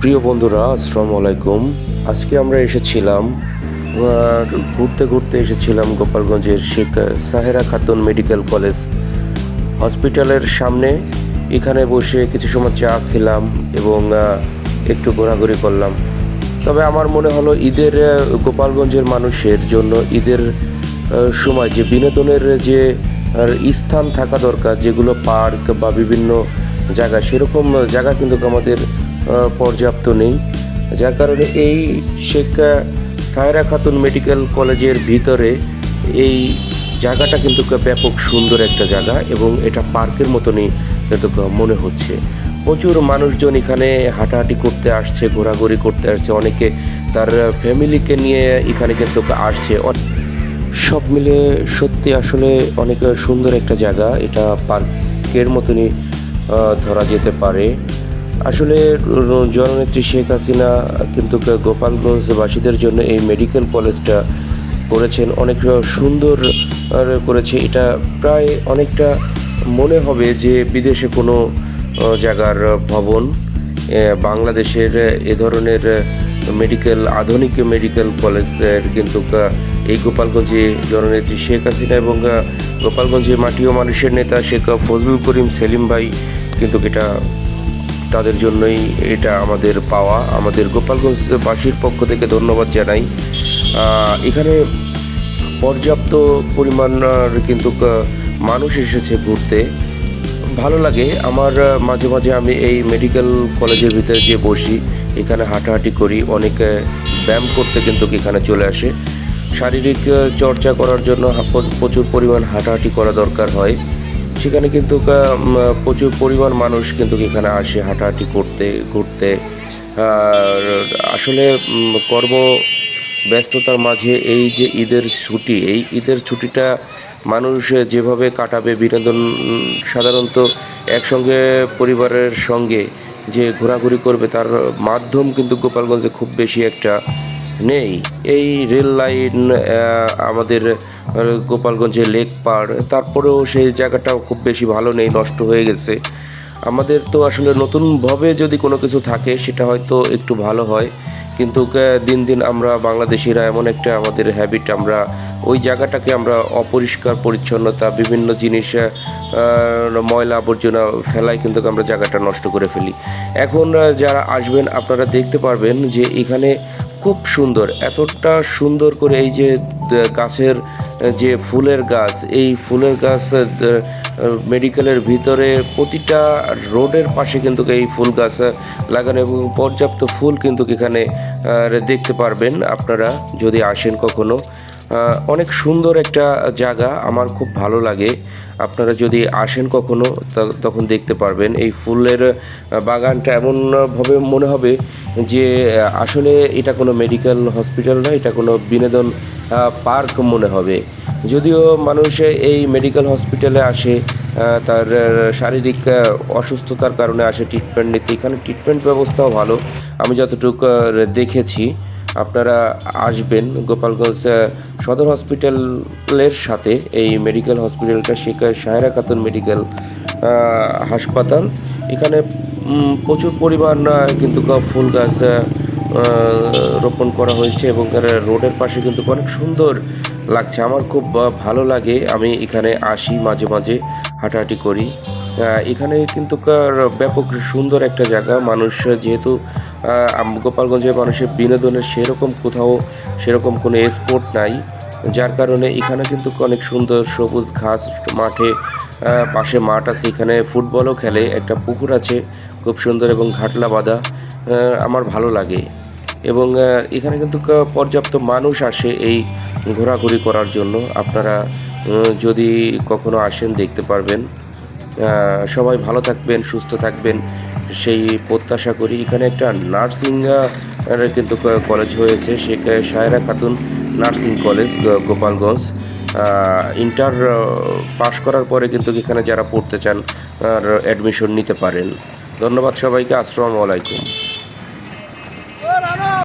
প্রিয় বন্ধুরা, আসসালামু আলাইকুম। আজকে আমরা এসেছিলাম ঘুরতে ঘুরতে এসেছিলাম গোপালগঞ্জের শেখ সাহেরা খাতুন মেডিকেল কলেজ হসপিটালের সামনে। এখানে বসে কিছু সময় চা খেলাম এবং একটু ঘোরাঘুরি করলাম। তবে আমার মনে হলো ঈদের গোপালগঞ্জের মানুষের জন্য ঈদের সময় যে বিনোদনের যে স্থান থাকা দরকার, যেগুলো পার্ক বা বিভিন্ন জায়গা, সেরকম জায়গা কিন্তু আমাদের পর্যাপ্ত নেই। যার কারণে এই শেখ সাহেরা খাতুন মেডিকেল কলেজের ভিতরে এই জায়গাটা কিন্তু ব্যাপক সুন্দর একটা জায়গা এবং এটা পার্কের মতনই কিন্তু মনে হচ্ছে। প্রচুর মানুষজন এখানে হাঁটাহাঁটি করতে আসছে, ঘোরাঘুরি করতে আসছে, অনেকে তার ফ্যামিলিকে নিয়ে এখানে কিন্তু আসছে। সব মিলে সত্যি আসলে অনেক সুন্দর একটা জায়গা, এটা পার্কের মতনই ধরা যেতে পারে। আসলে জননেত্রী শেখ হাসিনা কিন্তু গোপালগঞ্জবাসীদের জন্য এই মেডিকেল কলেজটা করেছেন, অনেক সুন্দর করেছে। এটা প্রায় অনেকটা মনে হবে যে বিদেশে কোনো জায়গার ভবন। বাংলাদেশের এ ধরনের আধুনিক মেডিকেল কলেজের কিন্তু এই গোপালগঞ্জে জননেত্রী শেখ হাসিনা এবং গোপালগঞ্জে মাটি ও মানুষের নেতা শেখ ফজলুল করিম সেলিম ভাই কিন্তু এটা তাদের জন্যই এটা আমাদের পাওয়া। আমাদের গোপালগঞ্জবাসীর পক্ষ থেকে ধন্যবাদ জানাই। এখানে পর্যাপ্ত পরিমাণ কিন্তু মানুষ এসেছে ঘুরতে, ভালো লাগে আমার। মাঝে মাঝে আমি এই মেডিকেল কলেজের ভিতরে যে বসি, এখানে হাঁটাহাঁটি করি, অনেক ব্যায়াম করতে কিন্তু এখানে চলে আসে। শারীরিক চর্চা করার জন্য প্রচুর পরিমাণ হাঁটাহাঁটি করা দরকার হয়। সেখানে কিন্তু প্রচুর পরিমাণ মানুষ কিন্তু এখানে আসে হাঁটাহাঁটি করতে ঘুরতে। আসলে কর্ম ব্যস্ততার মাঝে এই যে ঈদের ছুটি, এই ঈদের ছুটিটা মানুষ যেভাবে কাটাবে, বিনোদন সাধারণত একসঙ্গে পরিবারের সঙ্গে যে ঘোরাঘুরি করবে, তার মাধ্যম কিন্তু গোপালগঞ্জে খুব বেশি একটা নেই। এই রেল লাইন, আমাদের গোপালগঞ্জে লেক পাড়, তারপরেও সেই জায়গাটাও খুব বেশি ভালো নেই, নষ্ট হয়ে গেছে। আমাদের তো আসলে নতুনভাবে যদি কোনো কিছু থাকে সেটা হয়তো একটু ভালো হয়, কিন্তু দিন দিন আমরা বাংলাদেশিরা এমন একটা আমাদের হ্যাবিট, আমরা ওই জায়গাটাকে আমরা অপরিষ্কার পরিচ্ছন্নতা, বিভিন্ন জিনিস ময়লা আবর্জনা ফেলাই কিন্তু আমরা জায়গাটা নষ্ট করে ফেলি। এখন যারা আসবেন আপনারা দেখতে পারবেন যে এখানে খুব সুন্দর, এতটা সুন্দর করে এই যে গাছের যে ফুলের গাছ, এই ফুলের গাছ মেডিকেলের ভিতরে প্রতিটা রোডের পাশে কিন্তু এই ফুল গাছ লাগানো এবং পর্যাপ্ত ফুল কিন্তু এখানে দেখতে পারবেন আপনারা যদি আসেন কখনো। অনেক সুন্দর একটা জায়গা, আমার খুব ভালো লাগে। আপনারা যদি আসেন কখনো তখন দেখতে পারবেন এই ফুলের বাগানটা এমনভাবে মনে হবে যে আসলে এটা কোনো মেডিকেল হসপিটাল নয়, এটা কোনো বিনোদন পার্ক মনে হবে। যদিও মানুষ এই মেডিকেল হসপিটালে আসে তার শারীরিক অসুস্থতার কারণে আসে ট্রিটমেন্ট নিতে। এখানে ট্রিটমেন্ট ব্যবস্থাও ভালো আমি যতটুকু দেখেছি। আপনারা আসবেন গোপালগঞ্জ সদর হসপিটালের সাথে এই মেডিকেল হসপিটালটা শেখ সাহেরা খাতুন মেডিকেল হাসপাতাল। এখানে প্রচুর পরিমাণ কিন্তু ফুল গাছ রোপণ করা হয়েছে এবং রোডের পাশে কিন্তু অনেক সুন্দর লাগছে, আমার খুব ভালো লাগে। আমি এখানে আসি মাঝে মাঝে, হাঁটাহাঁটি করি। এখানে কিন্তু ব্যাপক সুন্দর একটা জায়গা। মানুষ যেহেতু গোপালগঞ্জের মানুষের বিনোদনের সেরকম কোনো স্পোর্ট নাই, যার কারণে এখানে কিন্তু অনেক সুন্দর সবুজ ঘাস মাঠে, পাশে মাঠ আছে, এখানে ফুটবলও খেলে, একটা পুকুর আছে খুব সুন্দর এবং ঘাটলা বাঁধা, আমার ভালো লাগে। এবং এখানে কিন্তু পর্যাপ্ত মানুষ আসে এই ঘোরাঘুরি করার জন্য। আপনারা যদি কখনো আসেন দেখতে পারবেন। সবাই ভালো থাকবেন, সুস্থ থাকবেন সেই প্রত্যাশা করি। এখানে একটা নার্সিং কিন্তু কলেজ হয়েছে, Sheikh Sahera Khatun nursing college Gopalganj. Inter pass করার পরে কিন্তু এখানে যারা পড়তে চান অ্যাডমিশন নিতে পারেন। ধন্যবাদ সবাইকে। আসসালামু আলাইকুম।